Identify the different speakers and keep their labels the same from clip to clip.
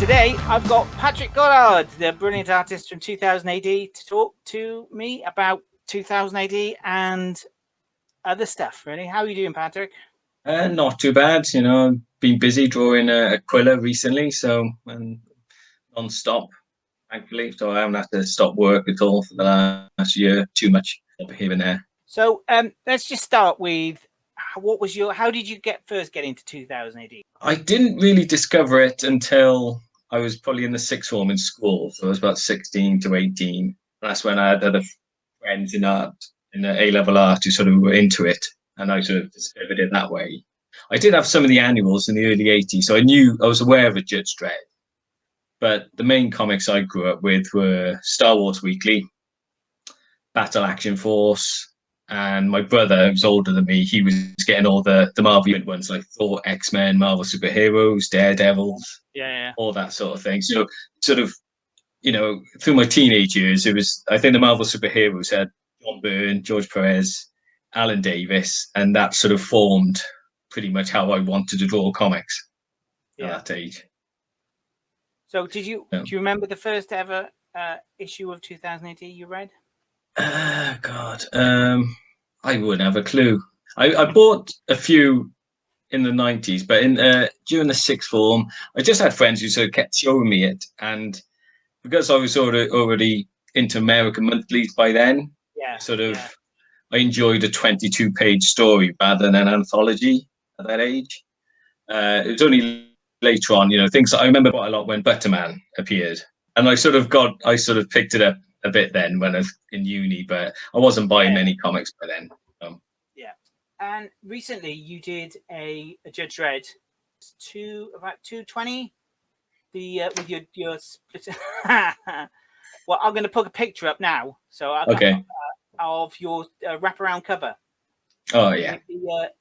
Speaker 1: today I've got Patrick Goddard, the brilliant artist from 2000 AD, to talk to me about 2000 AD and other stuff, really. How are you doing, Patrick?
Speaker 2: Not too bad, been busy drawing Aquila recently, so non-stop, thankfully. So I haven't had to stop work at all for the last year, too much here and there.
Speaker 1: So let's just start with how did you first get into 2000 AD?
Speaker 2: I didn't really discover it until I was probably in the sixth form in school. So I was about 16 to 18. That's when I had other friends in art, in the A-level art, who sort of were into it. And I sort of discovered it that way. I did have some of the annuals in the early 80s, so I was aware of a Judge Dredd. But the main comics I grew up with were Star Wars Weekly, Battle Action Force, and my brother, who's older than me, he was getting all the Marvel ones like Thor, X-Men, Marvel Superheroes, Daredevils, all that sort of thing. So sort of, through my teenage years, I think the Marvel Superheroes had John Byrne, George Perez, Alan Davis, and that sort of formed pretty much how I wanted to draw comics at that age.
Speaker 1: So do you remember the first ever issue of 2000 AD you read?
Speaker 2: God, I wouldn't have a clue. I bought a few in the 90s, but during the sixth form, I just had friends who sort of kept showing me it, and because I was already into American monthlies by then, I enjoyed a 22-page story rather than an anthology at that age. It was only later on, things I remember quite a lot when Butterman appeared, and I sort of picked it up a bit then when I was in uni, but I wasn't buying many comics by then.
Speaker 1: And recently you did a Judge Dredd about 220. With your split. Well, I'm going to put a picture up now. So of your wraparound cover.
Speaker 2: Oh yeah.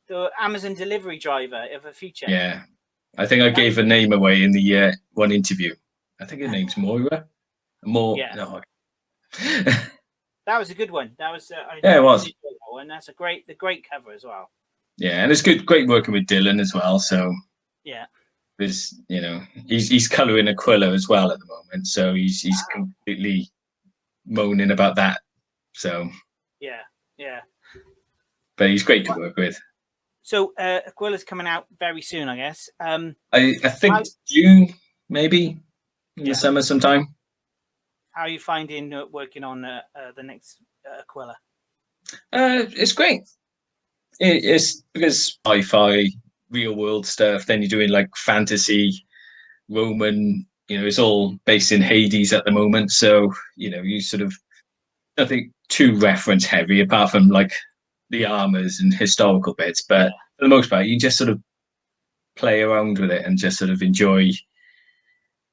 Speaker 1: The Amazon delivery driver of a feature.
Speaker 2: Yeah, I think I gave a name away in the one interview. I think her name's Moira.
Speaker 1: Yeah.
Speaker 2: No.
Speaker 1: That was a good one. That was.
Speaker 2: It was.
Speaker 1: And that's a great cover as well.
Speaker 2: Yeah, and it's great working with Dylan as well. So.
Speaker 1: Yeah.
Speaker 2: Because he's colouring Aquila as well at the moment, so he's completely moaning about that. So.
Speaker 1: Yeah.
Speaker 2: But he's great to work with.
Speaker 1: So Aquila's coming out very soon, I guess.
Speaker 2: I think June, maybe in the summer sometime.
Speaker 1: How are you finding working on the next Aquila?
Speaker 2: It's great. It's because sci-fi, real world stuff. Then you're doing like fantasy, Roman. It's all based in Hades at the moment. So you sort of nothing too reference heavy, apart from like the armors and historical bits. But for the most part, you just sort of play around with it and just sort of enjoy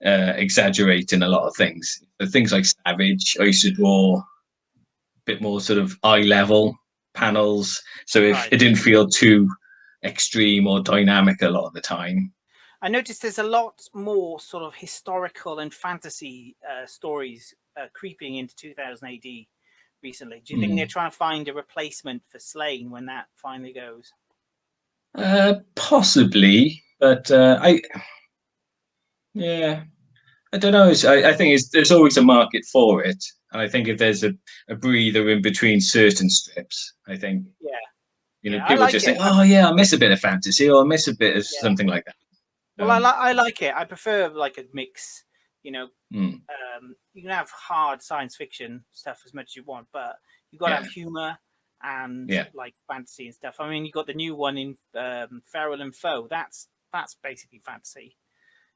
Speaker 2: exaggerating a lot of things. Things like Savage, I used to draw a bit more sort of eye level panels, so if it didn't feel too extreme or dynamic a lot of the time.
Speaker 1: I noticed there's a lot more sort of historical and fantasy stories creeping into 2000 AD recently. Do you think they're trying to find a replacement for Slain when that finally goes?
Speaker 2: Possibly, but I don't know. I think there's always a market for it, and I think if there's a breather in between certain strips, I think people just think, oh yeah, I miss a bit of fantasy, or I miss a bit of something like that.
Speaker 1: Well, I like it. I prefer like a mix. You can have hard science fiction stuff as much as you want, but you've got to have humor and like fantasy and stuff. I mean, you got the new one in Feral and Foe. That's basically fantasy.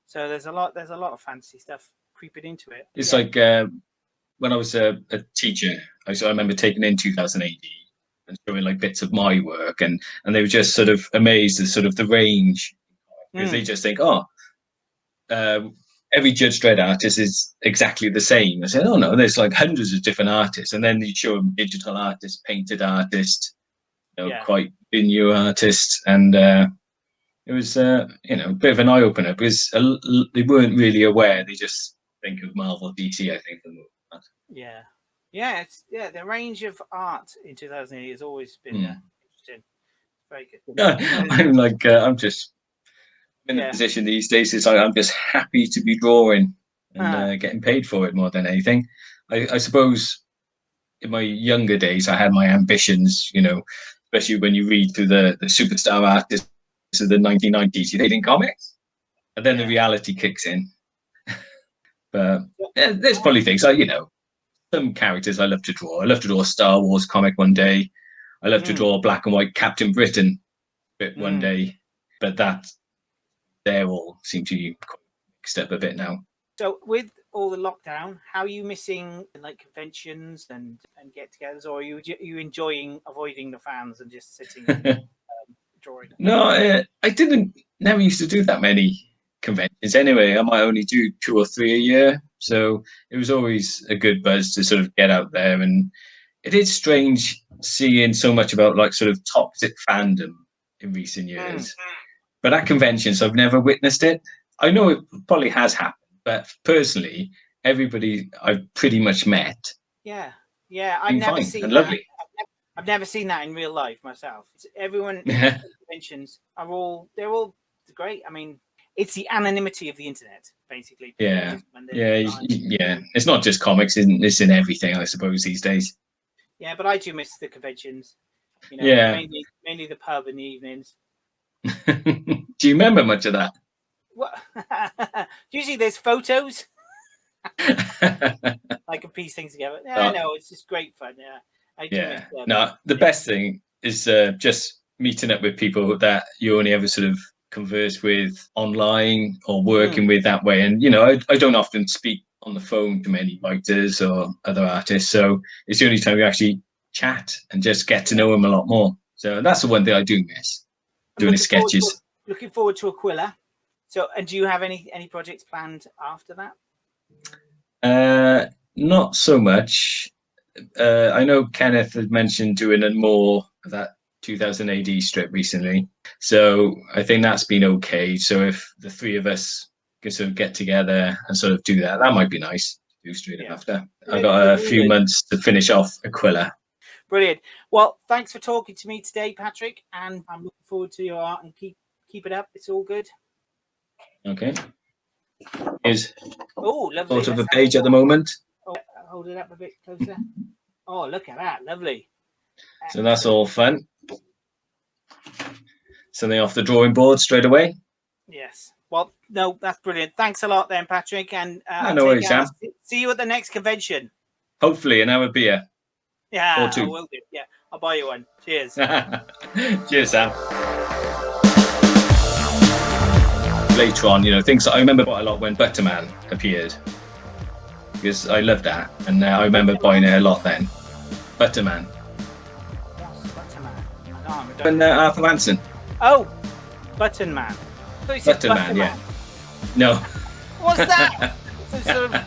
Speaker 1: So there's a lot of fantasy stuff creeping into it.
Speaker 2: It's like when I was a teacher, I remember taking in 2000 AD and showing like bits of my work, and they were just sort of amazed at sort of the range, because they just think, every Judge Dredd artist is exactly the same. I said, oh no, there's like hundreds of different artists, and then you show them digital artists, painted artists, quite new artists, and it was a bit of an eye opener, because they weren't really aware. They just think of Marvel, DC, I think.
Speaker 1: The range of art in 2008 has always been interesting. Very good.
Speaker 2: I'm like I'm just in the position these days is I'm just happy to be drawing and getting paid for it more than anything. I suppose in my younger days, I had my ambitions, you know, especially when you read through the superstar artists of the 1990s, you read in comics, and then the reality kicks in. But there's probably things like, you know, some characters I love to draw. I love to draw a Star Wars comic one day. I love to draw a black and white Captain Britain bit one day. But they all seem to be mixed up a bit now.
Speaker 1: So with all the lockdown, how are you missing like conventions and get-togethers, or are you enjoying avoiding the fans and just sitting drawing?
Speaker 2: No, I never used to do that many conventions anyway. I might only do 2 or 3 a year, so it was always a good buzz to sort of get out there. And it is strange seeing so much about like sort of toxic fandom in recent years. But at conventions, I've never witnessed it. I know it probably has happened, but personally, everybody I've pretty much met.
Speaker 1: Yeah, I've never seen that. Lovely. I've never seen that in real life myself. Everyone at conventions they're all great. I mean, it's the anonymity of the internet, basically.
Speaker 2: Yeah. It's not just comics, it's in everything, I suppose, these days.
Speaker 1: Yeah, but I do miss the conventions. You know, mainly the pub in the evenings.
Speaker 2: Do you remember much of that?
Speaker 1: What? Usually there's photos. I can piece things together. Yeah, no, it's just great fun. Yeah.
Speaker 2: The best thing is just meeting up with people that you only ever sort of converse with online or working with that way. And, you know, I don't often speak on the phone to many writers or other artists. So it's the only time we actually chat and just get to know them a lot more. So that's the one thing I do miss, doing the sketches.
Speaker 1: Looking forward to Aquila. So, and do you have any projects planned after
Speaker 2: that? Not so much. I know Kenneth had mentioned doing more of that 2000 AD strip recently. So I think that's been okay. So if the three of us can sort of get together and sort of do that, that might be nice to do straight after. I've got a few months to finish off Aquila.
Speaker 1: Brilliant. Well, thanks for talking to me today, Patrick. And I'm looking forward to your art, and keep it up. It's all good.
Speaker 2: Okay. Here's
Speaker 1: lovely.
Speaker 2: sort of a page at the moment.
Speaker 1: Hold it up a bit closer. Oh, look at that. Lovely.
Speaker 2: So that's all fun. Something off the drawing board straight away.
Speaker 1: Yes. Well, no, that's brilliant. Thanks a lot then, Patrick. And
Speaker 2: no worries, Sam.
Speaker 1: See you at the next convention.
Speaker 2: Hopefully, and have a beer.
Speaker 1: Yeah,
Speaker 2: or 2.
Speaker 1: I will do. Yeah, I'll buy you one. Cheers.
Speaker 2: Cheers, Sam. Later on, you know, things I remember quite a lot when Butterman appeared, because I loved that, and I remember buying it a lot then. Butterman.
Speaker 1: What's Butterman?
Speaker 2: And Arthur Hanson.
Speaker 1: Oh, Buttonman.
Speaker 2: Butterman, yeah. No.
Speaker 1: What's that? Some sort of